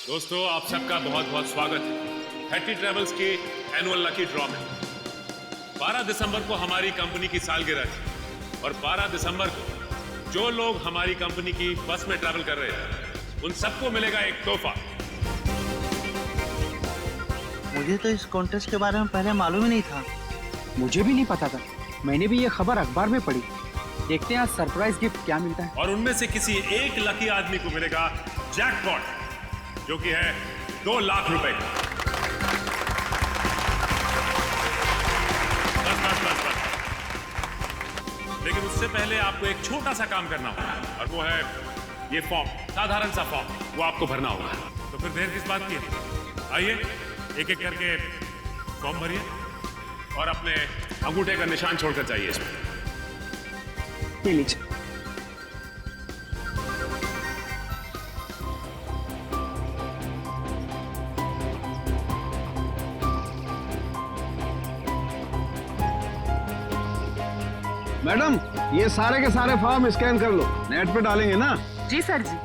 दोस्तों, आप सबका बहुत बहुत स्वागत है हैट्टी ट्रेवल्स के एनुअल लकी ड्रॉ में। 12 दिसंबर को हमारी कंपनी की सालगिरह थी और 12 दिसंबर को जो लोग हमारी कंपनी की बस में ट्रैवल कर रहे हैं उन सबको मिलेगा एक तोहफा। मुझे तो इस कॉन्टेस्ट के बारे में पहले मालूम ही नहीं था। मुझे भी नहीं पता था। मैंने भी ये खबर अखबार में पढ़ी। देखते हैं आज सरप्राइज गिफ्ट क्या मिलता है। और उनमें से किसी एक लकी आदमी को मिलेगा जैकपॉट, जो कि है 2 लाख रुपए का। बस। लेकिन उससे पहले आपको एक छोटा सा काम करना होगा और वो है ये फॉर्म, साधारण सा फॉर्म, वो आपको भरना होगा। तो फिर देर किस बात की है? आइए एक एक करके फॉर्म भरिए और अपने अंगूठे का निशान छोड़कर जाइए इसमें। ये लीजिए। मैडम, ये सारे के सारे फॉर्म स्कैन कर लो, नेट पे डालेंगे ना। जी सर जी।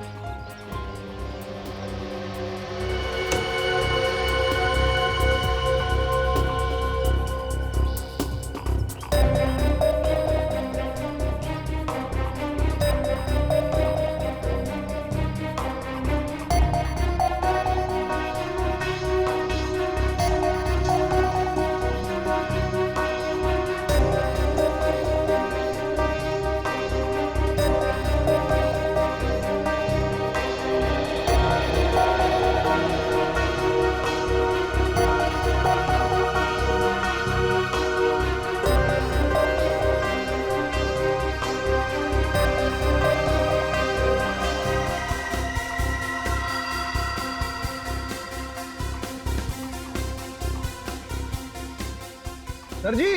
सर जी,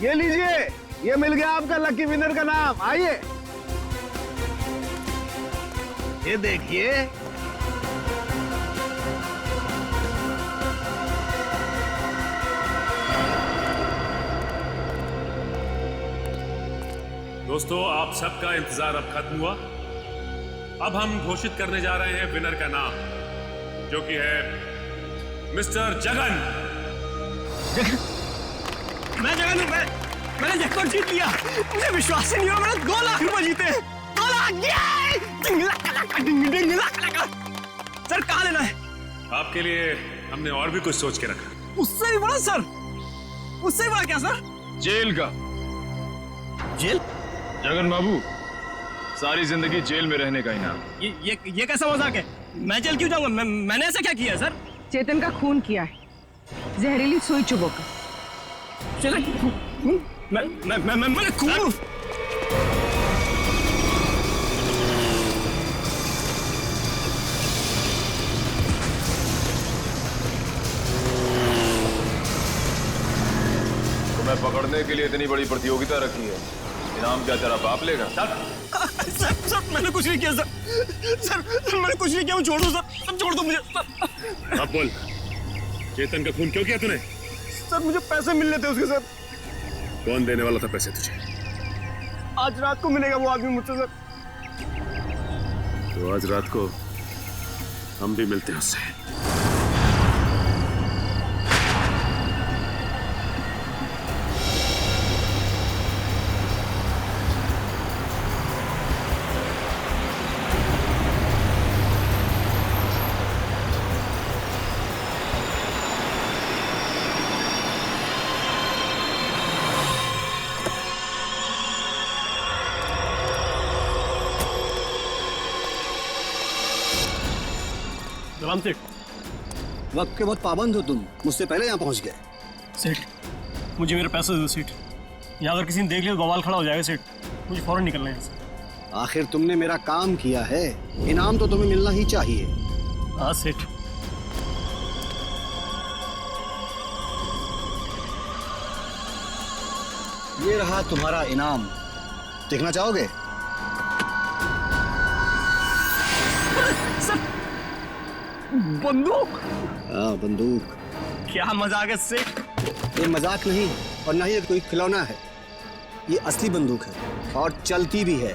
ये लीजिए, ये मिल गया आपका लकी विनर का नाम। आइए, ये देखिए। दोस्तों, आप सबका इंतजार अब खत्म हुआ। अब हम घोषित करने जा रहे हैं विनर का नाम, जो कि है मिस्टर जगन। मैं जगन हूं। मैंने जैकपॉट जीत लिया। मुझे विश्वास ही नहीं हो, मैंने 2 लाख रुपए जीते। 2 लाख! सर, कहाँ लेना है? आपके लिए हमने और भी कुछ सोच के रखा। उससे भी बड़ा सर? उससे भी बड़ा क्या सर? जेल का। जेल? जगन बाबू, सारी जिंदगी जेल में रहने का इनाम। ये कैसा मजाक है? मैं जेल क्यों जाऊंगा? मैंने ऐसा क्या किया है सर? चेतन का खून किया है, जहरीली सुई चुभोकर। चेतन खून? मैंने खून? तुम्हें पकड़ने के लिए इतनी बड़ी प्रतियोगिता रखी है, इनाम क्या तेरा बाप लेगा? सर, मैंने कुछ नहीं किया सर, मैंने कुछ नहीं किया। छोड़ दो सर, छोड़ दो मुझे। अब बोल, चेतन का खून क्यों किया तूने? सर, मुझे पैसे मिलने थे उसके सर। कौन देने वाला था पैसे तुझे? आज रात को मिलेगा वो आदमी मुझसे सर। तो आज रात को हम भी मिलते हैं उससे। राम सेठ। वक्त के बहुत पाबंद हो तुम, मुझसे पहले यहाँ पहुँच गए। सेठ, मुझे मेरे पैसे दो सेठ। यहाँ अगर किसी ने देख लिया तो बवाल खड़ा हो जाएगा सेठ। मुझे फौरन निकलना है यहाँ से। आखिर तुमने मेरा काम किया है, इनाम तो तुम्हें मिलना ही चाहिए। हाँ सेठ। ये रहा तुम्हारा इनाम, देखना चाहोगे? बंदूक? हाँ, बंदूक। क्या मजाक है सेठ? ये मजाक नहीं और ना ही ये कोई खिलौना है। ये असली बंदूक है और चलती भी है।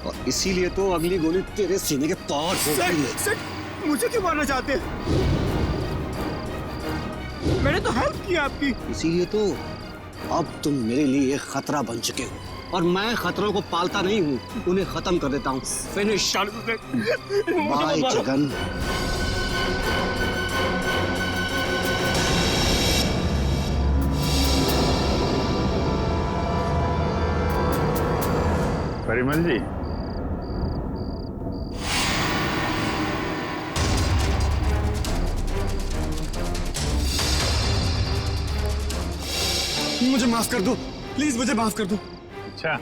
और इसीलिए तो अगली गोली तेरे सीने के पार होगी। सर, मुझे क्यों मारना चाहते हैं? मैंने तो हेल्प की आपकी। इसीलिए तो अब तुम मेरे लिए एक खतरा बन चुके हो, और मैं खतरों को पालता नहीं हूँ, उन्हें खत्म कर देता हूँ। फिनिश। बाय जगन। परिमल जी, मुझे माफ कर दो, प्लीज मुझे माफ कर दो। अच्छा,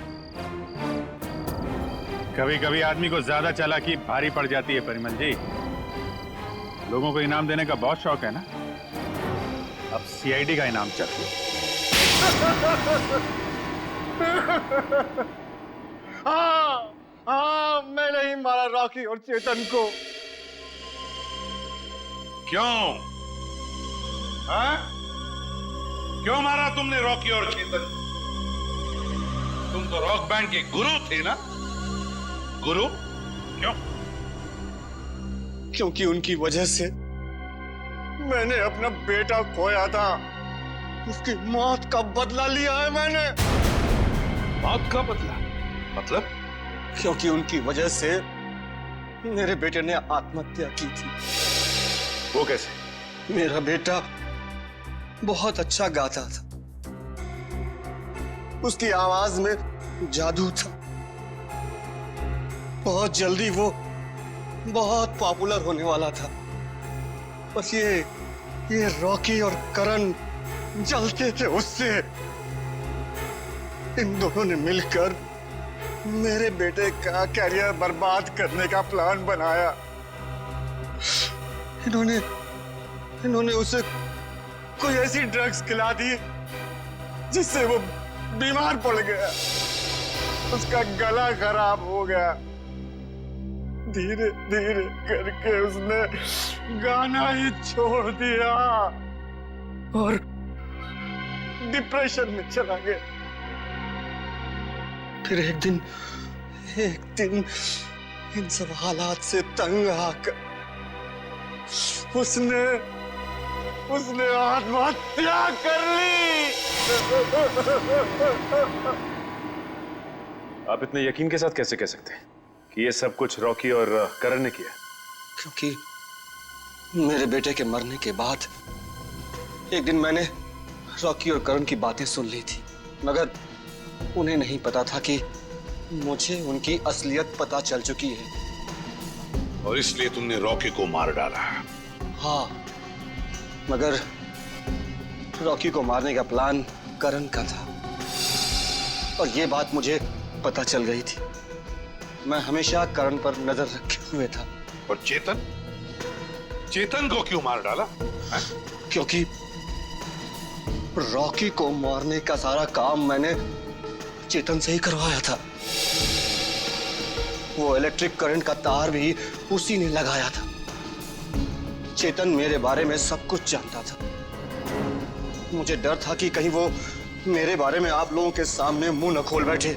कभी कभी आदमी को ज्यादा चालाकी भारी पड़ जाती है परिमल जी। लोगों को इनाम देने का बहुत शौक है ना, अब सीआईडी का इनाम चाहिए। हाँ, मैं नहीं मारा रॉकी और चेतन को। क्यों? हाँ? क्यों मारा तुमने रॉकी और चेतन? तुम तो रॉक बैंड के गुरु थे ना? गुरु? क्यों? क्योंकि उनकी वजह से मैंने अपना बेटा खोया था। उसकी मौत का बदला लिया है मैंने। मौत का बदला? मतलब? क्योंकि उनकी वजह से मेरे बेटे ने आत्महत्या की थी। वो कैसे? मेरा बेटा बहुत अच्छा गाता था, उसकी आवाज में जादू था। बहुत जल्दी वो बहुत पॉपुलर होने वाला था। बस ये रॉकी और करण जलते थे उससे। इन दोनों ने मिलकर मेरे बेटे का कैरियर बर्बाद करने का प्लान बनाया। इन्होंने उसे कोई ऐसी ड्रग्स खिला दी जिससे वो बीमार पड़ गया। उसका गला खराब हो गया। धीरे धीरे करके उसने गाना ही छोड़ दिया और डिप्रेशन में चला गया। फिर एक दिन इन सब हालात से तंग आकर उसने आत्महत्या कर ली। आप इतने यकीन के साथ कैसे कह सकते हैं कि ये सब कुछ रॉकी और करण ने किया? क्योंकि मेरे बेटे के मरने के बाद एक दिन मैंने रॉकी और करण की बातें सुन ली थी, मगर उन्हें नहीं पता था कि मुझे उनकी असलियत पता चल चुकी है। और इसलिए तुमने रॉकी को मार डाला? हाँ, मगर रॉकी को मारने का प्लान करण का था और ये बात मुझे पता चल गई थी। मैं हमेशा करण पर नजर रखे हुए था। और चेतन को क्यों मार डाला? क्योंकि रॉकी को मारने का सारा काम मैंने चेतन से ही करवाया था। वो इलेक्ट्रिक करंट का तार भी उसी ने लगाया था। चेतन मेरे बारे में सब कुछ जानता था। मुझे डर था कि कहीं वो मेरे बारे में आप लोगों के सामने मुंह न खोल बैठे,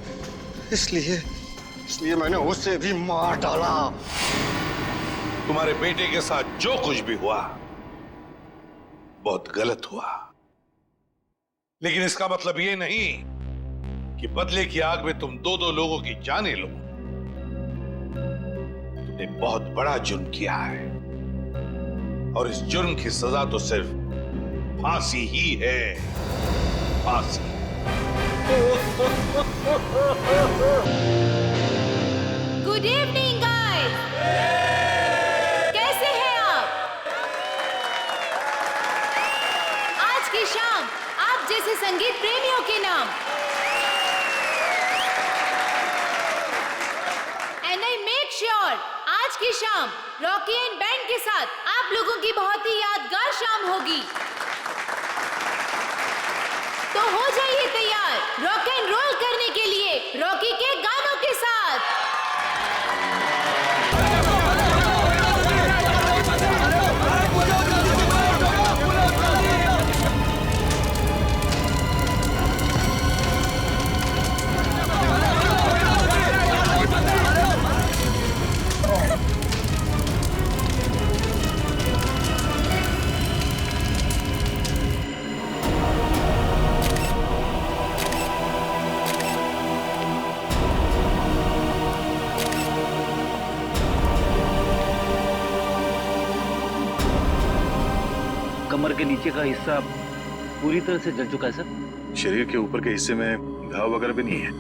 इसलिए मैंने उसे भी मार डाला। तुम्हारे बेटे के साथ जो कुछ भी हुआ बहुत गलत हुआ, लेकिन इसका मतलब ये नहीं कि बदले की आग में तुम दो लोगों की जानें लो। तुमने बहुत बड़ा जुर्म किया है और इस जुर्म की सजा तो सिर्फ फांसी ही है। फांसी। गुड इवनिंग गाइस, कैसे हैं आप? आज की शाम आप जैसे संगीत प्रेमियों के नाम एंड आई मेक श्योर आज की शाम रॉकी एंड बैंड के साथ आप लोगों की बहुत ही यादगार शाम होगी। तो हो जाइए तैयार रॉक एंड रोल करने के लिए रॉकी के गानों के साथ। कमर के नीचे का हिस्सा पूरी तरह से जल चुका है सर। शरीर के ऊपर के हिस्से में घाव वगैरह भी नहीं है।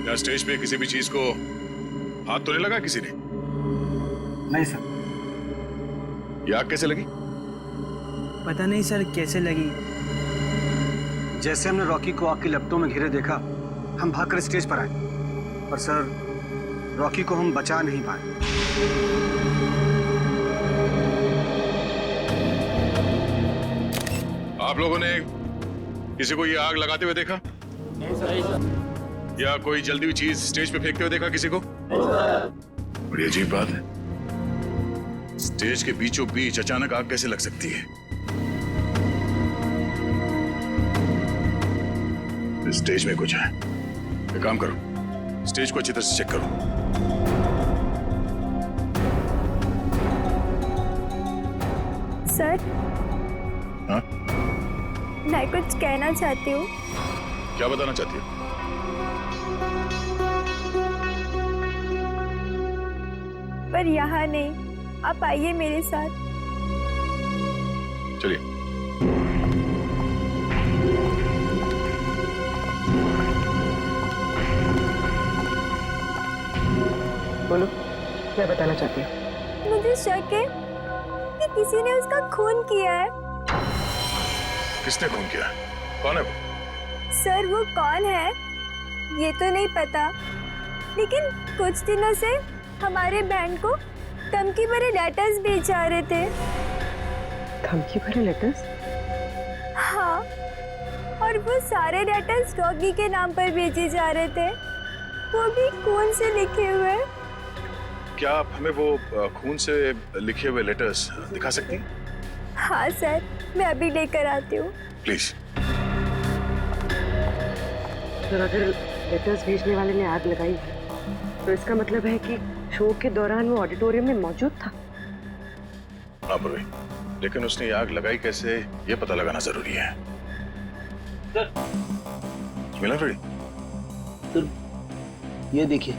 क्या स्टेज पे किसी भी चीज को हाथ तो नहीं लगा किसी ने? नहीं सर। ये आग कैसे लगी? पता नहीं सर कैसे लगी। जैसे हमने रॉकी को आग की लपटों में घिरे देखा, हम भागकर स्टेज पर आए, पर सर रॉकी को हम बचा नहीं पाए। आप लोगों ने किसी को ये आग लगाते हुए देखा? या कोई जल्दी हुई चीज स्टेज पे फेंकते हुए देखा किसी को? बड़ी अजीब बात है, स्टेज के बीचों बीच अचानक आग कैसे लग सकती है? स्टेज में कुछ है। एक काम करो, स्टेज को अच्छी तरह से चेक करो। सर, हाँ? मैं कुछ कहना चाहती हूँ। क्या बताना चाहती हो? पर यहाँ नहीं, आप आइए मेरे साथ। चलिए। बोलो, क्या बताना चाहती हो? मुझे शक है कि किसी ने उसका खून किया है। किसने खून किया? कौन है वो? सर वो कौन है ये तो नहीं पता, लेकिन कुछ दिनों से हमारे बैंक को धमकी भरे लेटर्स भेज जा रहे थे। धमकी भरे लेटर्स? हाँ, और वो सारे लेटर्स रॉकी के नाम पर भेजे जा रहे थे, वो भी खून से लिखे हुए। क्या आप हमें वो खून से लिखे हुए लेटर्स दिखा सकती हैं? हाँ सर, मैं अभी लेकर आती हूँ। प्लीज। सर, अगर लेटर्स भेजने वाले ने आग लगाई है तो इसका मतलब है कि शो के दौरान वो ऑडिटोरियम में मौजूद था। हाँ पूर्वी, लेकिन उसने ये आग लगाई कैसे, ये पता लगाना जरूरी है। सर, मिला फ्रेडी? सर, ये देखिए,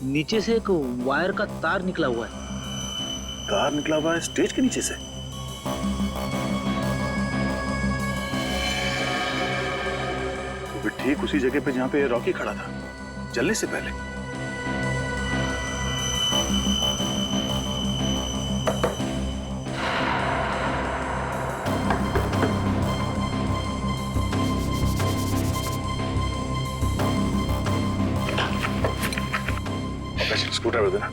नीचे से एक वायर का तार निकला हुआ है। तार निकला हुआ है स्टेज के नीचे से? वो भी ठीक उसी जगह पे जहां पे रॉकी खड़ा था, जलने से पहले। स्क्रू ड्राइवर देना।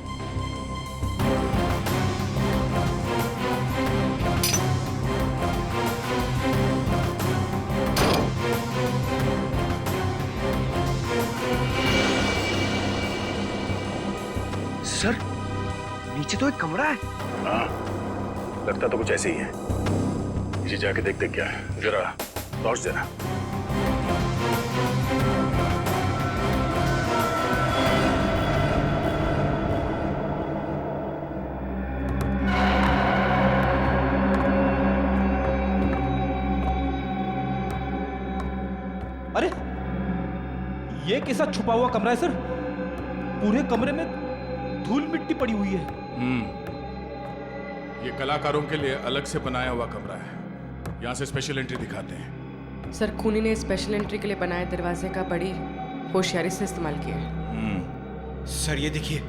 सर, नीचे तो एक कमरा है। हाँ, लगता तो कुछ ऐसे ही है। नीचे जाके देखते क्या है, जरा टॉर्च देना। अरे, ये कैसा छुपा हुआ कमरा है सर? पूरे कमरे में धूल मिट्टी पड़ी हुई है। ये कलाकारों के लिए अलग से बनाया हुआ कमरा है। यहाँ से स्पेशल एंट्री दिखाते हैं। सर, खूनी ने स्पेशल एंट्री के लिए बनाए दरवाजे का बड़ी होशियारी से इस्तेमाल किया है। सर ये देखिए,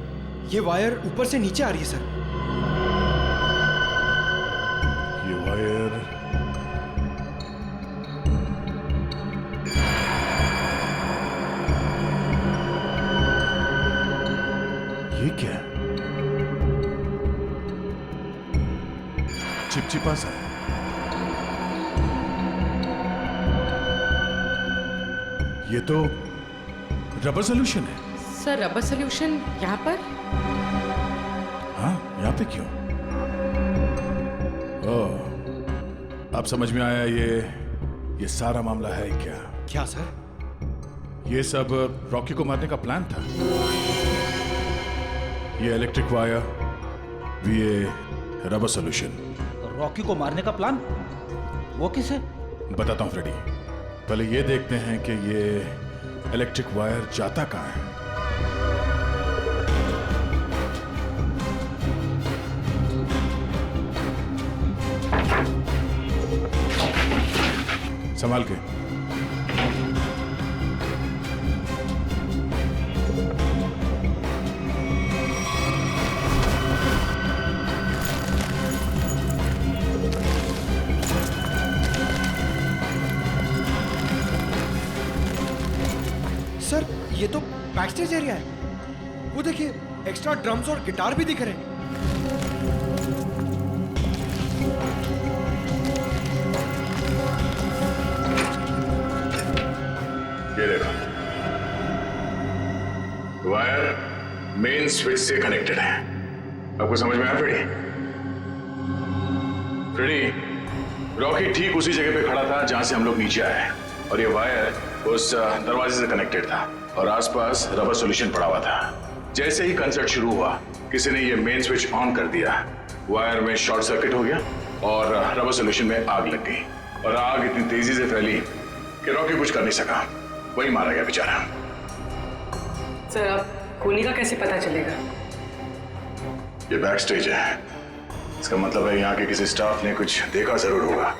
ये वायर ऊपर से नीचे आ रही है सर। ये वायर ये क्या है? चिपचिपा सा। ये तो रबर सोल्यूशन है। सर, रबर सोल्यूशन यहाँ पर? हाँ, यहाँ पे क्यों? ओह, अब समझ में आया। ये सारा मामला है क्या? क्या सर? ये सब रॉकी को मारने का प्लान था। ये इलेक्ट्रिक वायर, ये रबर सोल्यूशन। रॉकी को मारने का प्लान? वो किसे? बताता हूँ फ्रेडी। पहले ये देखते हैं कि ये इलेक्ट्रिक वायर जाता कहाँ है। संभाल के। सर ये तो बैक स्टेज एरिया है। वो देखिए एक्स्ट्रा ड्रम्स और गिटार भी दिख रहे हैं। ये देखो, वायर मेन स्विच से कनेक्टेड है। आपको समझ में आया फ्रेडी? फ्रेडी, रॉकी ठीक उसी जगह पे खड़ा था जहां से हम लोग नीचे आए, और ये वायर उस दरवाजे से कनेक्टेड था और आसपास रबर सॉल्यूशन पड़ा हुआ था। जैसे ही कंसर्ट शुरू हुआ, किसी ने ये मेन स्विच ऑन कर दिया, वायर में शॉर्ट सर्किट हो गया और रबर सॉल्यूशन में आग लग गई, और आग इतनी तेजी से फैली कि रॉकी कुछ कर नहीं सका, वही मारा गया बेचारा। सर अब खूनी का कैसे पता चलेगा? ये बैक स्टेज है, इसका मतलब है यहाँ के किसी स्टाफ ने कुछ देखा जरूर होगा।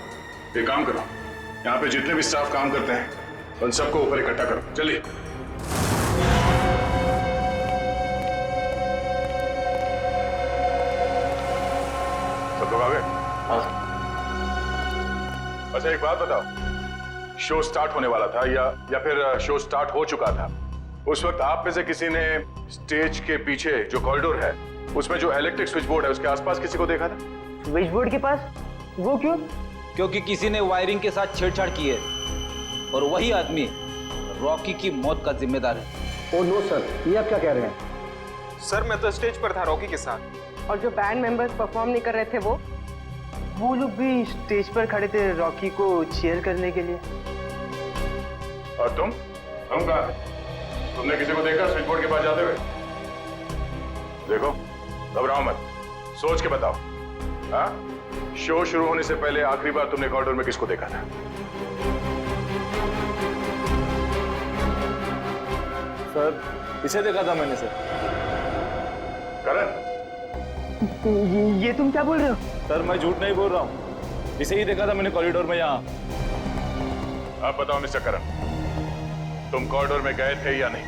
एक काम करो, यहाँ पे जितने भी स्टाफ काम करते हैं उन सबको ऊपर इकट्ठा करो, चलिए। सब लोग आ गए? अच्छा एक बात बताओ, शो स्टार्ट होने वाला था या फिर शो स्टार्ट हो चुका था, उस वक्त आप में से किसी ने स्टेज के पीछे जो कॉरिडोर है उसमें जो इलेक्ट्रिक स्विच बोर्ड है उसके आसपास किसी को देखा था? स्विच बोर्ड के पास? वो क्यों? क्योंकि किसी ने वायरिंग के साथ छेड़छाड़ की है और वही आदमी रॉकी की मौत का जिम्मेदार है। ओ नो सर, ये आप क्या कह रहे हैं? सर मैं तो स्टेज पर था रॉकी के साथ। और जो बैंड मेंबर्स परफॉर्म नहीं कर रहे थे वो लोग भी स्टेज पर खड़े थे रॉकी को चीयर करने के लिए। और तुम कहाँ थे? तुमने किसी को देखा स्विच बोर्ड के पास जाते हुए? देखो, घबराओ मत, सोच के बताओ। हाँ? शो शुरू होने से पहले आखिरी बार तुमने कॉरिडोर में किसको देखा था? सर इसे देखा था मैंने सर। करण, ये तुम क्या बोल रहे हो? सर मैं झूठ नहीं बोल रहा हूँ, इसे ही देखा था मैंने कॉरिडोर में यहाँ। आप बताओ मिस्टर करण, तुम कॉरिडोर में गए थे या नहीं?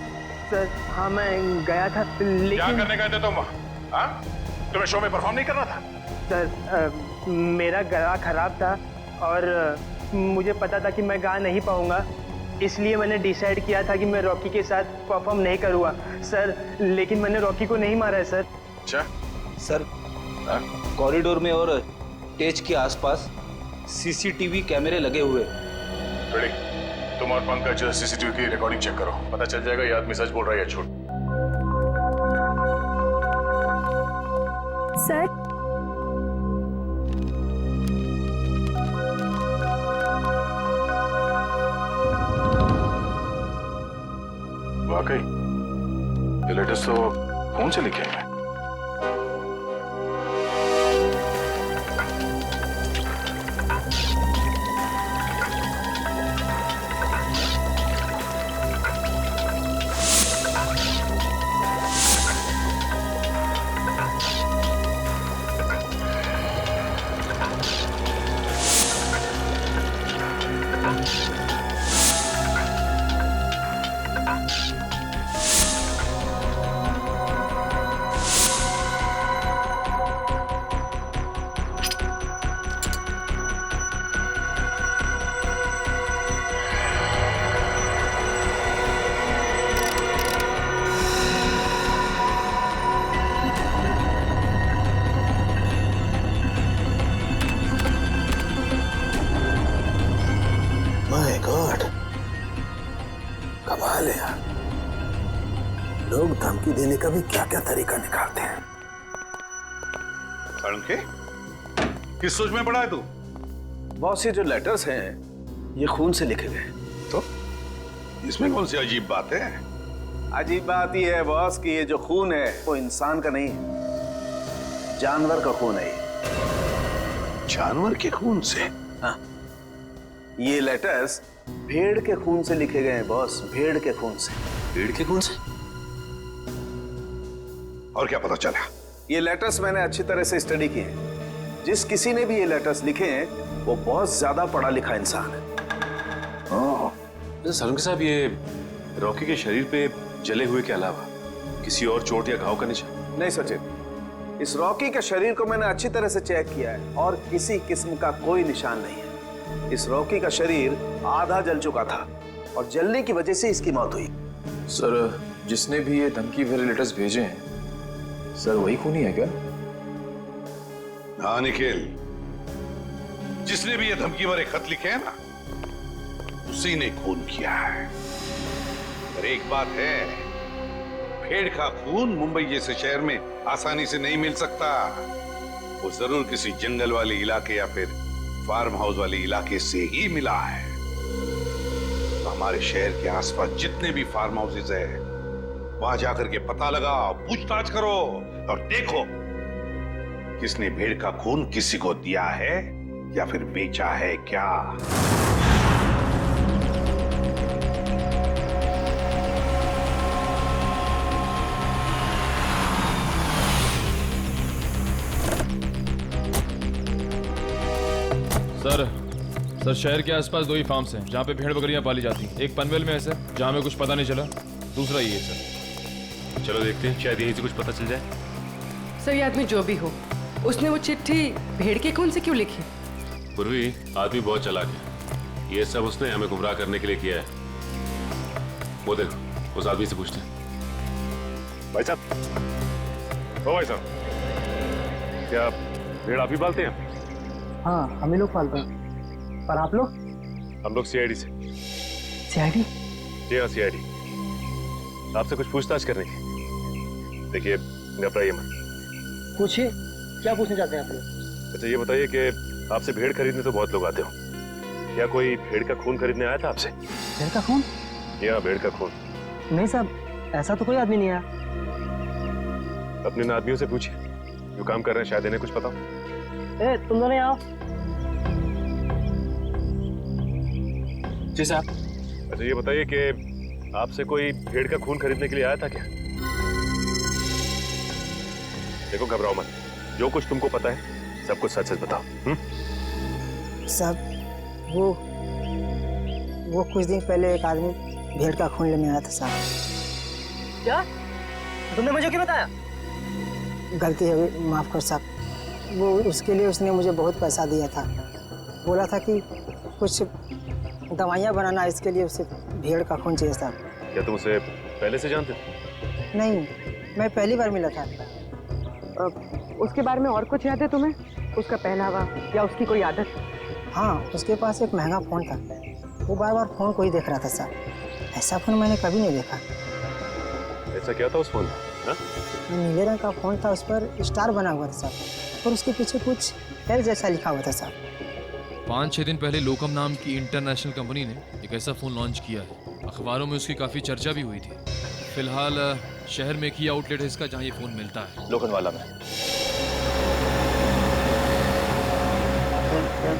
सर हाँ मैं गया था, लेकिन क्या करने गए थे तुम वहाँ? हाँ? तुम्हें शो में परफॉर्म नहीं करना था? सर मेरा गला खराब था और मुझे पता था कि मैं गा नहीं पाऊंगा, इसलिए मैंने डिसाइड किया था कि मैं रॉकी के साथ परफॉर्म नहीं करूँगा सर, लेकिन मैंने रॉकी को नहीं मारा है सर। अच्छा सर कॉरिडोर में और स्टेज के आसपास सीसीटीवी कैमरे लगे हुए। तुम और पंकज सीसीटीवी की रिकॉर्डिंग चेक करो, पता चल जाएगा ये आदमी सच बोल रहा है या झूठ। सर वाकई ये लेटर्स तो फोन से लिखे हैं। माय गॉड, कमाल है यार, लोग धमकी देने का भी क्या क्या तरीका निकालते हैं। के किस सोच में पड़ा है तू? बॉस ये जो लेटर्स हैं ये खून से लिखे गए, तो इसमें कौन सी अजीब बात है? अजीब बात ये है बॉस कि ये जो खून है वो इंसान का नहीं है, जानवर का खून है ये। जानवर के खून से? हाँ, ये लेटर्स भेड़ के खून से लिखे गए हैं बॉस, भेड़ के खून से। भेड़ के खून से? और क्या पता चला? ये लेटर्स मैंने अच्छी तरह से स्टडी किए हैं। जिस किसी ने भी ये लेटर्स लिखे हैं वो बहुत ज्यादा पढ़ा लिखा इंसान है। सलूनके साहब, ये रॉकी के शरीर पे जले हुए के अलावा किसी और चोट या घाव का निशान? नहीं सचिन, इस रॉकी के शरीर को मैंने अच्छी तरह से चेक किया है और किसी किस्म का कोई निशान नहीं है। इस रॉकी का शरीर आधा जल चुका था और जलने की वजह से इसकी मौत हुई। सर, जिसने भी ये धमकी भरे लेटर्स भेजे हैं, सर वही खूनी है क्या? हाँ निखिल, जिसने भी ये धमकी भरे खत लिखे हैं ना, उसी ने खून किया है। पर एक बात है, भेड़ का खून मुंबई जैसे शहर में आसानी से नहीं मिल सकता। वो जरूर किसी जंगल वाले इलाके या फिर फार्म हाउस वाले इलाके से ही मिला है। तो हमारे शहर के आसपास जितने भी फार्म हाउसेज है, वहां जाकर के पता लगाओ, पूछताछ करो और देखो किसने भेड़ का खून किसी को दिया है या फिर बेचा है क्या। सर शहर के आसपास 2 ही फार्म्स हैं जहाँ पे भेड़ बकरियां पाली जाती हैं। एक पनवेल में है सर, जहाँ में कुछ पता नहीं चला। दूसरा ये है सर। चलो देखते हैं, शायद यहीं से कुछ पता चल जाए। सर, ये आदमी जो भी हो, उसने वो चिट्ठी भेड़ के खून से क्यों लिखी? पूर्वी, आदमी बहुत चालाक है। ये सब उसने हमें गुमराह करने के लिए किया है। वो देखो, उस आदमी से पूछते हैं। भाई साहब, ओ भाई साहब, क्या भेड़ आप ही पालते हैं? हाँ, हम ही लोग पालते हैं। पर आप लोग? हम लोग सीआईडी से। सीआईडी? जी हाँ, सीआईडी। आपसे कुछ पूछताछ करनी है। देखिए, घबराइए मत। पूछिए, क्या पूछना चाहते हैं आप लोग? अच्छा, ये बताइए कि आपसे भेड़ खरीदने तो बहुत लोग आते हो, क्या कोई भेड़ का खून खरीदने आया था आपसे? भेड़ का खून? या भेड़ का खून? नहीं साहब, ऐसा तो कोई आदमी नहीं आया। अपने इन आदमियों से पूछिए जो काम कर रहे हैं, शायद इन्हें कुछ पता हो। तुम दोनों आओ। जी साहब। अच्छा, ये बताइए कि आपसे कोई भेड़ का खून खरीदने के लिए आया था क्या? देखो, घबराओ मत, जो कुछ तुमको पता है सब कुछ सच सच बताओ। साहब, वो कुछ दिन पहले एक आदमी भेड़ का खून लेने आया था साहब। क्या? तुमने मुझे क्यों बताया? गलती है, माफ कर साहब। वो उसके लिए उसने मुझे बहुत पैसा दिया था। बोला था कि कुछ दवाइयाँ बनाना, इसके लिए उसे भेड़ का खून चाहिए साहब। क्या तुम उसे पहले से जानते थे? नहीं, मैं पहली बार मिला था। उसके बारे में और कुछ याद है तुम्हें? उसका पहनावा या उसकी कोई आदत? हाँ, उसके पास एक महंगा फ़ोन था। वो बार बार फ़ोन को ही देख रहा था साहब। ऐसा फ़ोन मैंने कभी नहीं देखा। ऐसा क्या था उस फोन में? नीले रंग का फ़ोन था, उस पर स्टार बना हुआ था साहब, और उसके पीछे कुछ एल जैसा लिखा हुआ था साहब। 5-6 दिन पहले लोकम नाम की इंटरनेशनल कंपनी ने एक ऐसा फ़ोन लॉन्च किया है। अखबारों में उसकी काफ़ी चर्चा भी हुई थी। फिलहाल शहर में एक ही आउटलेट है इसका जहाँ ये फ़ोन मिलता है, लोखंडवाला में।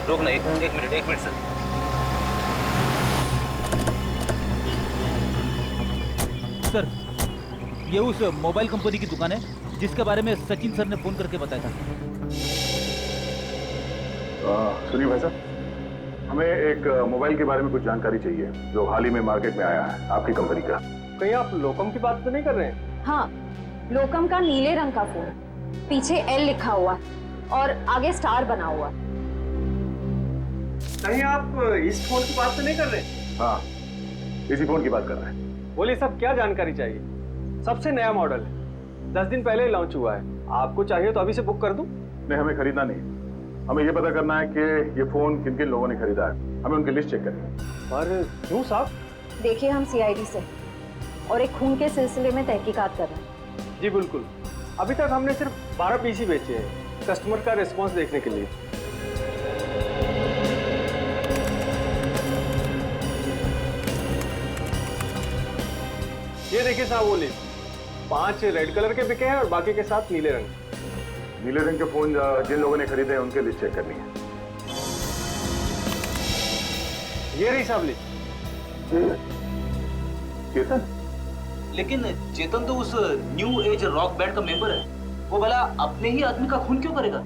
रोकना, एक मिनट सर। सर, ये उस मोबाइल कंपनी की दुकान है जिसके बारे में सचिन सर ने फोन करके बताया था। सुनिए भाई साहब, हमें एक मोबाइल के बारे में कुछ जानकारी चाहिए जो हाल ही में मार्केट में आया है, आपकी कंपनी का। कहीं आप लोकम की बात तो नहीं कर रहे हैं? हाँ, लोकम का नीले रंग का फोन, पीछे एल लिखा हुआ और आगे स्टार बना हुआ। कहीं आप इस फोन की बात तो नहीं कर रहे? हाँ, इसी फोन की बात कर रहे हैं। बोलिए साहब, क्या जानकारी चाहिए? सबसे नया मॉडल है, 10 दिन पहले ही लॉन्च हुआ है। आपको चाहिए तो अभी से बुक कर दूं? नहीं, हमें खरीदना नहीं, हमें ये पता करना है कि ये फोन किन किन लोगों ने खरीदा है। हमें उनकी लिस्ट चेक करनी है। पर क्यों साहब? देखिए, हम सीआईडी से और एक खून के सिलसिले में तहकीकात कर रहे हैं। जी बिल्कुल, अभी तक हमने सिर्फ 12 पीस ही बेचे हैं, कस्टमर का रिस्पॉन्स देखने के लिए। ये देखिए साहब, वो लिस्ट 5 रेड कलर के बिके हैं और बाकी के 7 नीले रंग। नीले रंग के फोन जिन लोगों ने खरीदे हैं उनके लिस्ट चेक करनी है। ये रही साहब लिस्ट। चेतन? लेकिन चेतन तो उस न्यू एज रॉक बैंड का मेंबर है, वो भला अपने ही आदमी का खून क्यों करेगा?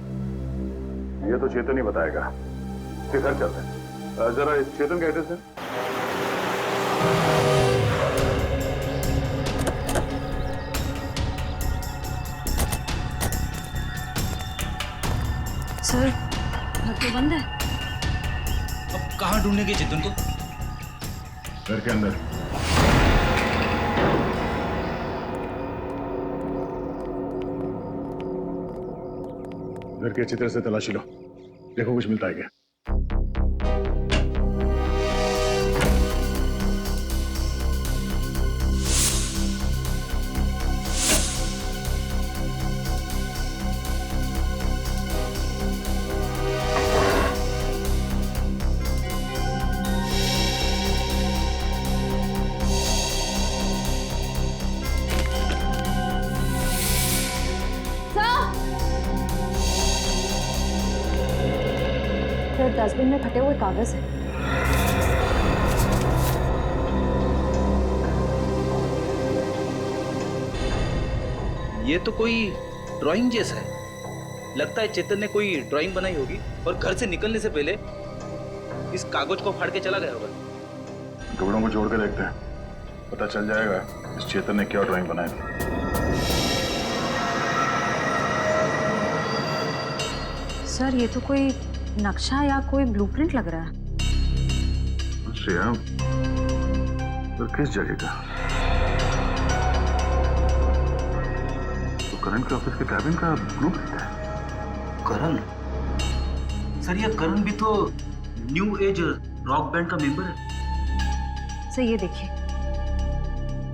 ये तो चेतन ही बताएगा। फिर घर चलते हैं। जरा चेतन का एड्रेस है। सर घर तो बंद है। अब कहाँ ढूंढेंगे चेतन को? घर के अंदर। घर की अच्छी तरह से तलाशी लो, देखो कुछ मिलता है क्या। डस्टबिन में फटे हुए कागज हैं। ये तो कोई ड्राइंग जैसा है। लगता है चेतन ने कोई ड्राइंग बनाई होगी और घर से निकलने से पहले इस कागज को फाड़ के चला गया होगा। कपड़ों को जोड़ के देखते हैं, पता चल जाएगा इस चेतन ने क्या ड्राइंग बनाई थी। सर ये तो कोई नक्शा या कोई ब्लूप्रिंट लग रहा है। श्रेया, तो किस जगह का? तो करण के ऑफिस के कैबिन का ब्लूप्रिंट है। करण? सर ये करण भी तो न्यू एज रॉक बैंड का मेंबर है। सर ये देखिए,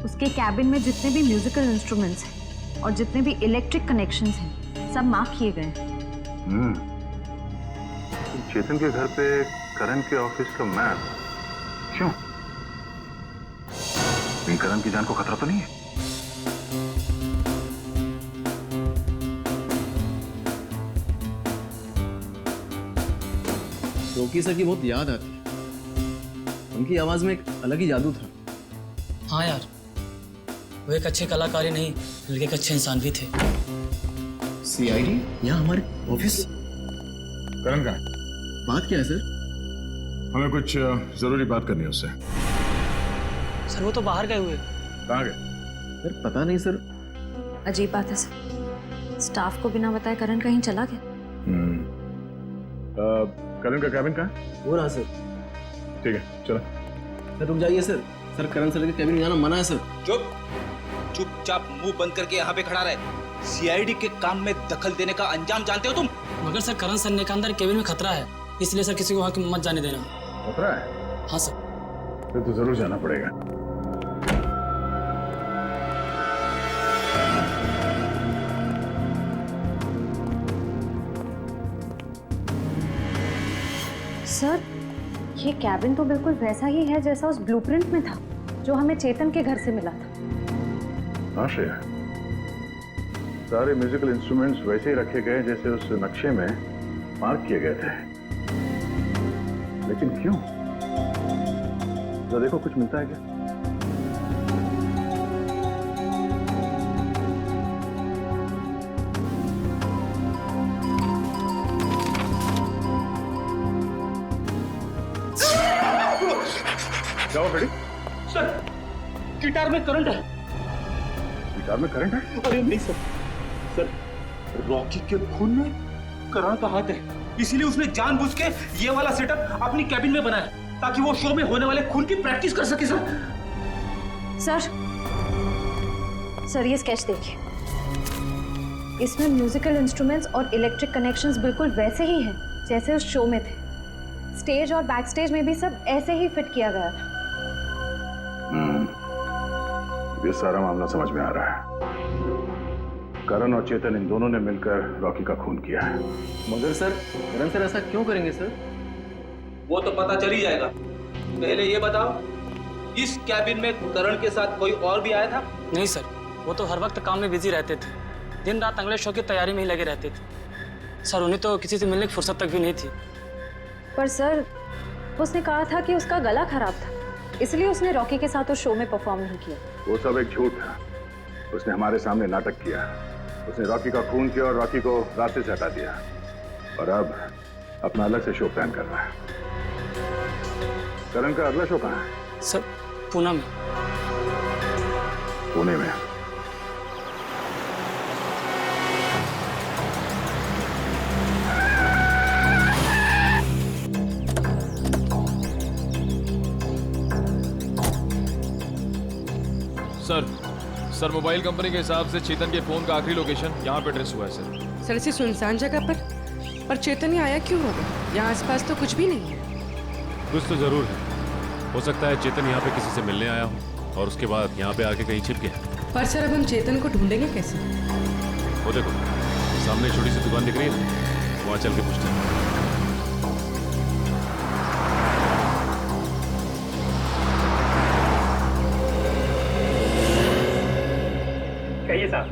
उसके कैबिन में जितने भी म्यूजिकल इंस्ट्रूमेंट्स हैं और जितने भी इलेक्ट्रिक कनेक्शंस हैं सब मार्क किए गए हैं। चेतन के घर पे करण के ऑफिस का मैप क्यों? कहीं करण की जान को खतरा तो नहीं है? रॉकी सर की बहुत याद आती है। उनकी आवाज में एक अलग ही जादू था। हाँ यार, वो एक अच्छे कलाकार ही नहीं बल्कि एक अच्छे इंसान भी थे। सीआईडी यहाँ हमारे ऑफिस? करण कहाँ है? बात क्या है सर? हमें कुछ जरूरी बात करनी है उससे। सर वो तो बाहर गए हुए। कहाँ गए? सर पता नहीं सर। अजीब बात है सर, स्टाफ को बिना बताए करण कहीं चला गया। करण का कैबिन कहाँ है? वो रहा सर। ठीक है चलो। सर रुक जाइए सर। सर करण सर के कैबिन में जाना मना है सर। चुपचाप मुंह बंद करके यहाँ पे खड़ा रहे। सीआईडी के काम में दखल देने का अंजाम जानते हो तुम? मगर सर करण सर ने कहा अंदर केबिन में खतरा है, इसलिए सर किसी को वहां मत जाने देना। खतरा है? हाँ सर। फिर तो जरूर जाना पड़ेगा। सर ये कैबिन तो बिल्कुल वैसा ही है जैसा उस ब्लूप्रिंट में था जो हमें चेतन के घर से मिला था। हाँ श्रेया, सारे म्यूजिकल इंस्ट्रूमेंट्स वैसे ही रखे गए जैसे उस नक्शे में मार्क किए गए थे। लेकिन क्यों? जरा देखो कुछ मिलता है क्या? क्या हुआ बेटी? सर गिटार में करंट है। गिटार में करंट है? अरे नहीं सर, सर रॉकी के खून में करण का हाथ है, इसीलिए उसने जानबूझ के ये वाला सेटअप अपनी कैबिन में बनाया ताकि वो शो में होने वाले खून की प्रैक्टिस कर सके। सर ये स्केच देखिए, इसमें म्यूजिकल इंस्ट्रूमेंट्स और इलेक्ट्रिक कनेक्शंस बिल्कुल वैसे ही हैं जैसे उस शो में थे। स्टेज और बैक स्टेज में भी सब ऐसे ही फिट किया गया था। ये सारा मामला समझ में आ रहा है। करण और चेतन इन दोनों ने मिलकर रॉकी का खून किया है। मगर सर करण सर ऐसा क्यों करेंगे सर? वो तो पता चल ही जाएगा। पहले ये बताओ, इस कैबिन में करण के साथ कोई और भी आया था? नहीं सर, वो तो हर वक्त काम में बिजी रहते थे, दिन रात अगले शो की तैयारी में ही लगे रहते थे। सर उन्हें तो किसी से मिलने की फुर्सत तक भी नहीं थी। पर सर उसने कहा था कि उसका गला खराब था, इसलिए उसने रॉकी के साथ उस शो में परफॉर्म नहीं किया। वो सब एक झूठ था। उसने हमारे सामने नाटक किया। उसने रॉकी का खून किया और रॉकी को रास्ते से हटा दिया, और अब अपना अलग से शो प्लान कर रहा है। करण का अगला शो कहाँ है? सर पुणे में। पुणे में? सर मोबाइल कंपनी के हिसाब से चेतन के फोन का आखिरी लोकेशन यहाँ पे ट्रेस हुआ है सर। सर ऐसी सुनसान जगह पर चेतन यहाँ आया क्यों होगा? यहाँ आसपास तो कुछ भी नहीं है। कुछ तो जरूर है। हो सकता है चेतन यहाँ पे किसी से मिलने आया हो और उसके बाद यहाँ पे आके कहीं छिप गया। पर सर अब हम चेतन को ढूंढेंगे कैसे? वो देखो सामने छोटी सी दुकान दिख रही है, वहाँ चल के पूछते हैं। कहिए साहब,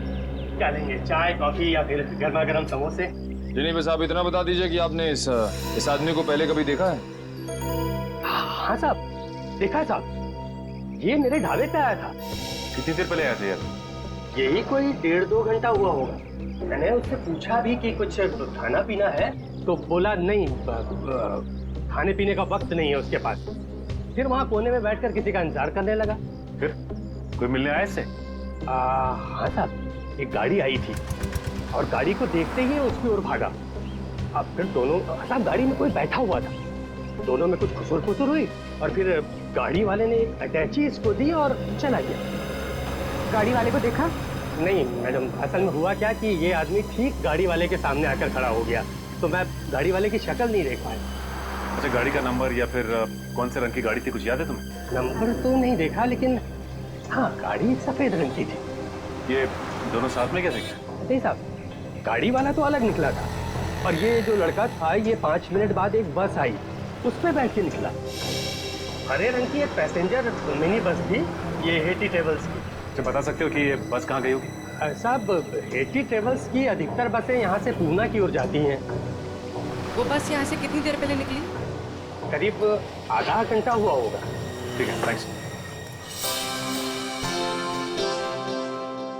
क्या लेंगे, चाय कॉफी या फिर गर्मा गर्म समोसे? जिन्हें बस आप इतना बता दीजिए कि आपने इस आदमी को पहले कभी देखा है? हाँ साहब, देखा साहब, ये मेरे ढाबे पे आया था। कितनी देर पहले आया था यार? यही कोई 1.5-2 घंटा हुआ होगा। मैंने उससे पूछा भी कि कुछ खाना पीना है, तो बोला नहीं, खाने पीने का वक्त नहीं है उसके पास। फिर वहाँ कोने में बैठकर किसी का इंतजार करने लगा। फिर कोई मिलने आया इससे? हाँ साहब, एक गाड़ी आई थी और गाड़ी को देखते ही उसकी ओर भागा। अब फिर दोनों, साहब गाड़ी में कोई बैठा हुआ था, दोनों में कुछ खुसुर फुसुर हुई और फिर गाड़ी वाले ने अटैची इसको दी और चला गया। गाड़ी वाले को देखा? नहीं मैडम, असल में हुआ क्या कि ये आदमी ठीक गाड़ी वाले के सामने आकर खड़ा हो गया, तो मैं गाड़ी वाले की शक्ल नहीं देख पाया। अच्छा, गाड़ी का नंबर या फिर कौन से रंग की गाड़ी थी, कुछ याद है तुम्हें? नंबर तो नहीं देखा, लेकिन हाँ गाड़ी सफेद रंग की थी। ये दोनों साथ में कैसे गए? नहीं साहब, गाड़ी वाला तो अलग निकला था और ये जो लड़का था, ये 5 मिनट बाद एक बस आई, उस पर बैठ के निकला। हरे रंग की एक पैसेंजर मिनी बस थी, ये हेटी ट्रेवल्स की। अच्छा, बता सकते हो कि ये बस कहाँ गई होगी? साहब, हेटी ट्रेवल्स की अधिकतर बसें यहाँ से पूना की ओर जाती हैं। वो बस यहाँ से कितनी देर पहले निकली? करीब आधा घंटा हुआ होगा। ठीक है, थैंक्स।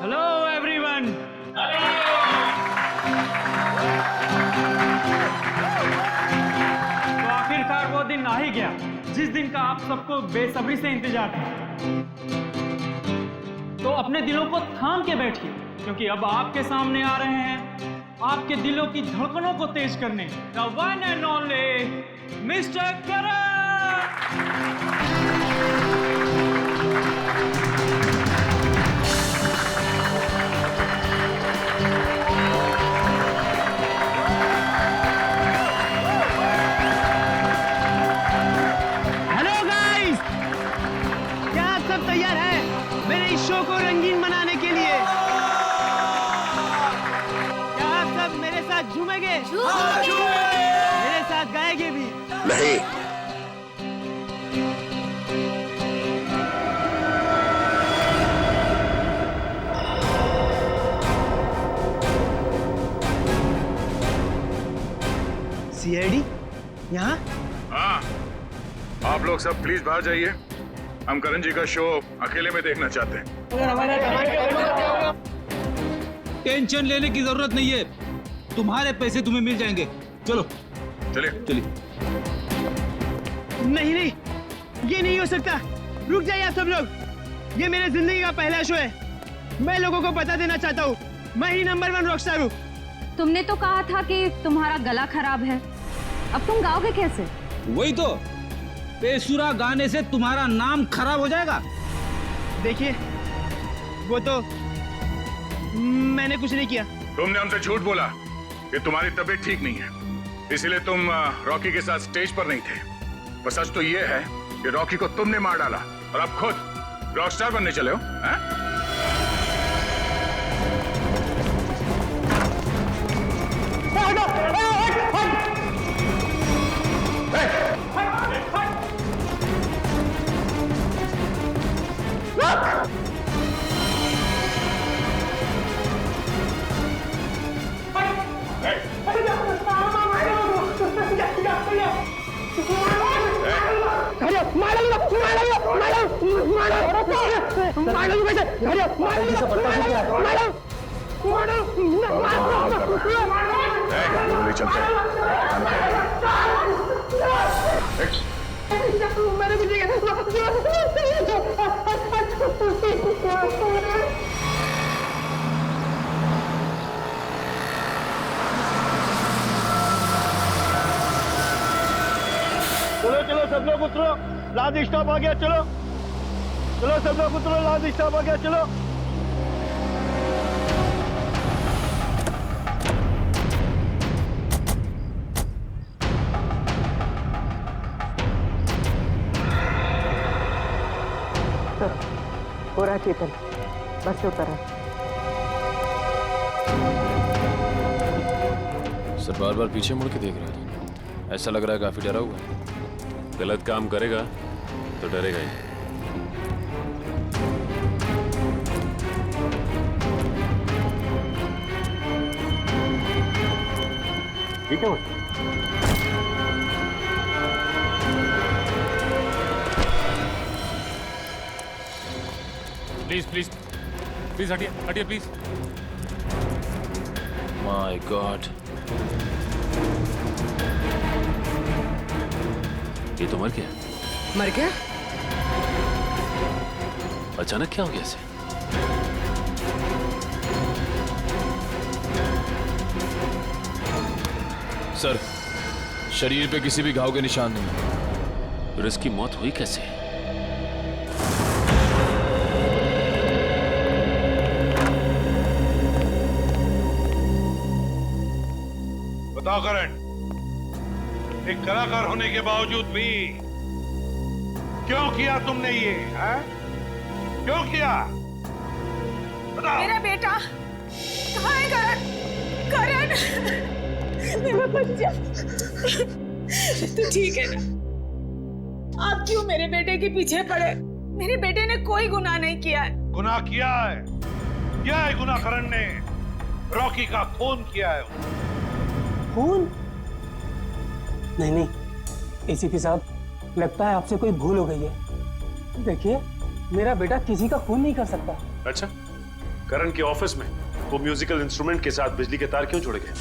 Hello everyone. तो आखिरकार वो दिन आ ही गया जिस दिन का आप सबको बेसब्री से इंतजार था। तो अपने दिलों को थाम के बैठिए, क्योंकि अब आपके सामने आ रहे हैं आपके दिलों की धड़कनों को तेज करने the one and only mister Karan. Hello guys, क्या आप सब तैयार हैं मेरे इस शो को रंगीन बनाने के लिए? क्या आप सब मेरे साथ झूमेंगे? मेरे साथ गाएंगे भी? नहीं। सीआईडी यहाँ? हाँ, आप लोग सब प्लीज बाहर जाइए। हम करण जी का शो अकेले में देखना चाहते हैं। टेंशन लेने की जरूरत नहीं है, तुम्हारे पैसे तुम्हें मिल जाएंगे। चलो चलिए चलिए। नहीं नहीं, ये नहीं हो सकता। रुक जाइए आप सब लोग, ये मेरे जिंदगी का पहला शो है। मैं लोगों को बता देना चाहता हूँ, मैं ही नंबर 1 रॉकस्टार हूँ। तुमने तो कहा था कि तुम्हारा गला खराब है, अब तुम गाओगे कैसे? वही तो, बेसुरा गाने से तुम्हारा नाम खराब हो जाएगा। देखिए, वो तो मैंने कुछ नहीं किया। तुमने हमसे झूठ बोला कि तुम्हारी तबीयत ठीक नहीं है, इसीलिए तुम रॉकी के साथ स्टेज पर नहीं थे। पर सच तो ये है कि रॉकी को तुमने मार डाला और अब खुद रॉकस्टार बनने चले हो। हैं? चलो चलो सब लोग उतरो, लास्ट स्टॉप आ गया। चलो चलो सब लोग उतरो, लाल डिस्टर्ब हो गया, चलो। हो रहा चेतन, बस से उतर रहा। सर बार बार पीछे मुड़ के देख रहा है, ऐसा लग रहा है काफी डरा हुआ है। गलत काम करेगा तो डरेगा ही। ठीक है प्लीज प्लीज प्लीज हटिए हटिए प्लीज। माय गॉड, ये तो मर गया। मर गया? अचानक क्या हो गया इसे? सर शरीर पे किसी भी घाव के निशान नहीं, फिर इसकी मौत हुई कैसे? बताओ करण, एक कलाकार होने के बावजूद भी क्यों किया तुमने ये? है? क्यों किया? बताओ। मेरा बेटा कहाँ है? करण, करण, मेरा बच्चा, तू ठीक है ना? आप क्यों मेरे बेटे के पीछे पड़े? मेरे बेटे ने कोई गुनाह नहीं किया है। गुनाह किया है, क्या है गुनाह? करण ने रॉकी का खून किया है। खून? नहीं नहीं एसीपी साहब, लगता है आपसे कोई भूल हो गई है। देखिए मेरा बेटा किसी का खून नहीं कर सकता। अच्छा, करण के ऑफिस में वो म्यूजिकल इंस्ट्रूमेंट के साथ बिजली के तार क्यों जोड़े गए?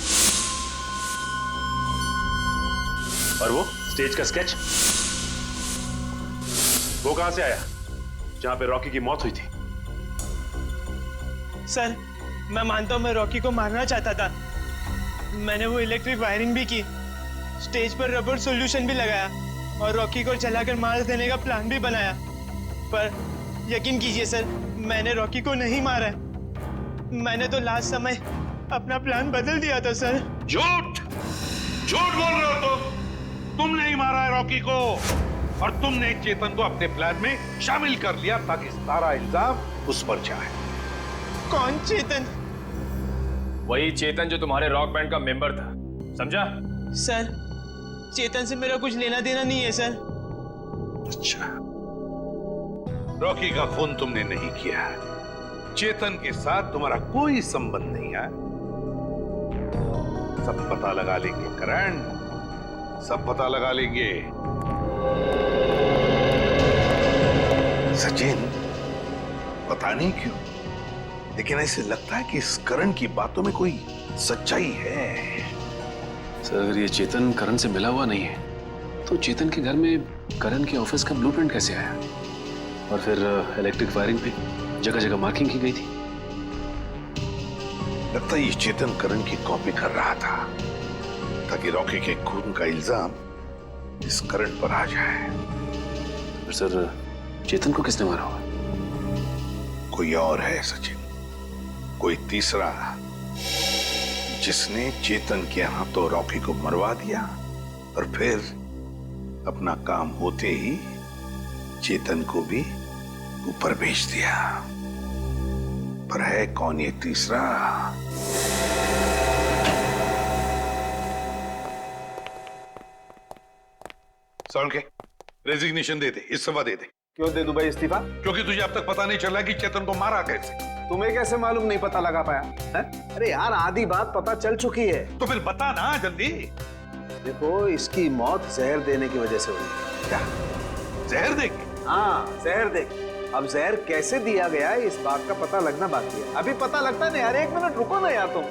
और वो स्टेज का स्केच वो कहां से आया जहां पे रॉकी की मौत हुई थी? सर मैं मानता हूं मैं रॉकी को मारना चाहता था। मैंने वो इलेक्ट्रिक वायरिंग भी की, स्टेज पर रबर सॉल्यूशन भी लगाया और रॉकी को जलाकर मार देने का प्लान भी बनाया। पर यकीन कीजिए सर, मैंने रॉकी को नहीं मारा है। मैंने तो लास्ट समय अपना प्लान बदल दिया था सर। झूठ, झूठ बोल रहे हो तुम नहीं मारा है रॉकी को, और तुमने चेतन को अपने प्लान में शामिल कर लिया ताकि सारा इल्जाम उस पर जाए। कौन चेतन? वही चेतन जो तुम्हारे रॉक बैंड का मेंबर था, समझा? सर चेतन से मेरा कुछ लेना देना नहीं है सर। अच्छा, रॉकी का खून तुमने नहीं किया है, चेतन के साथ तुम्हारा कोई संबंध नहीं है। सब पता लगा लेंगे करण, सब पता लगा लेंगे। सचिन, पता नहीं क्यों लेकिन ऐसे लगता है कि इस करण की बातों में कोई सच्चाई है। सर अगर ये चेतन करण से मिला हुआ नहीं है तो चेतन के घर में करण के ऑफिस का ब्लूप्रिंट कैसे आया? और फिर इलेक्ट्रिक वायरिंग पे जगह जगह मार्किंग की गई थी। लगता है ये चेतन करण की कॉपी कर रहा था ताकि रॉकी के खून का इल्जाम इस करण पर आ जाए। पर सर चेतन को किसने मारा होगा? कोई और है सचिन, कोई तीसरा, जिसने चेतन के हाथों रॉकी को मरवा दिया और फिर अपना काम होते ही चेतन को भी ऊपर भेज दिया। पर है कौन ये तीसरा? सौन के रेजिग्नेशन दे दे, इस्तीफा दे दे। क्यों दे दूं भाई इस्तीफा? क्योंकि तुझे अब तक पता नहीं चला कि चेतन को मारा कैसे। तुम्हें कैसे मालूम नहीं पता लगा पाया है? अरे यार आधी बात पता चल चुकी है। तो फिर बता ना जल्दी। देखो इसकी मौत जहर देने की वजह से हुई। क्या जहर देगी? हाँ जहर देगी। अब जहर कैसे दिया गया है इस बात का पता लगना बाकी है। अभी पता लगता नहीं यार, एक मिनट रुको ना यार तुम।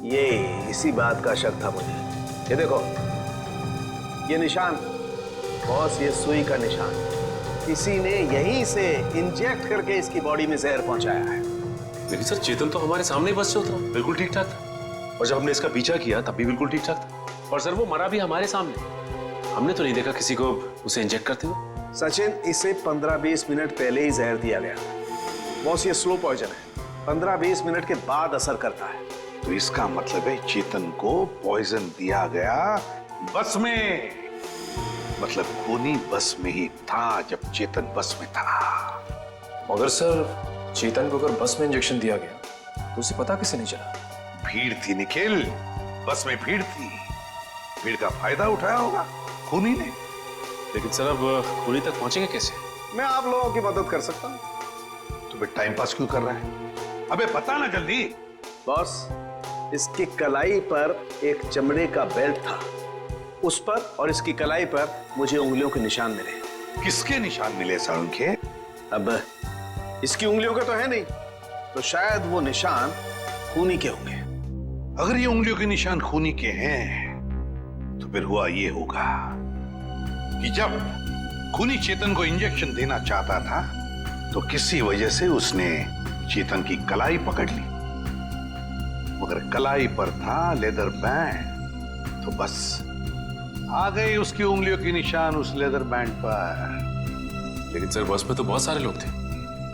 ये इसी बात का शक था मुझे। ये देखो ये निशान, बॉस ये सुई का निशान, किसी ने यहीं से इंजेक्ट करके इसकी बॉडी में जहर पहुंचाया है। लेकिन सर चेतन तो हमारे सामने ही बस से उतरा, बिल्कुल ठीक ठाक था। और जब हमने इसका पीछा किया तब भी बिल्कुल ठीक ठाक था। और सर वो मरा भी हमारे सामने, हमने तो नहीं देखा किसी को उसे इंजेक्ट करते हुए। सचिन, इसे 15-20 मिनट पहले ही जहर दिया गया। बॉस, ये स्लो पॉइजन है, 15-20 मिनट के बाद असर करता है। तो इसका मतलब है चेतन को पॉइजन दिया गया बस में, मतलब खूनी बस में ही था जब चेतन बस में था। मगर सर चेतन को अगर बस में इंजेक्शन दिया गया तो उसे पता कैसे नहीं चला? भीड़ थी निखिल, बस में भीड़ थी, भीड़ का फायदा उठाया होगा खूनी ने। लेकिन सर अब खूनी तक पहुंचेंगे कैसे? मैं आप लोगों की मदद कर सकता हूं। तो फिर टाइम पास क्यों कर रहा है? अबे बता ना जल्दी। बॉस, इसकी कलाई पर एक चमड़े का बेल्ट था, उस पर और इसकी कलाई पर मुझे उंगलियों के निशान मिले। किसके निशान मिले सारुण के? अब इसकी उंगलियों के तो है नहीं, तो शायद वो निशान खूनी के होंगे। अगर ये उंगलियों के निशान खूनी के हैं तो फिर हुआ ये होगा कि जब खूनी चेतन को इंजेक्शन देना चाहता था तो किसी वजह से उसने चेतन की कलाई पकड़ ली, मगर कलाई पर था लेदर बैंड, तो बस आ गए उसकी उंगलियों के निशान उस लेदर बैंड पर। लेकिन सर बस में तो बहुत सारे लोग थे,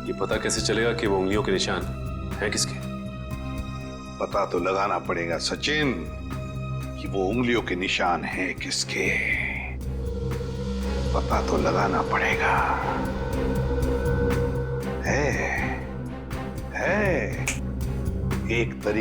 ये पता कैसे चलेगा कि वो उंगलियों के निशान है किसके? पता तो लगाना पड़ेगा सचिन कि वो उंगलियों के निशान हैं किसके। पता तो लगाना पड़ेगा। है एक तरीका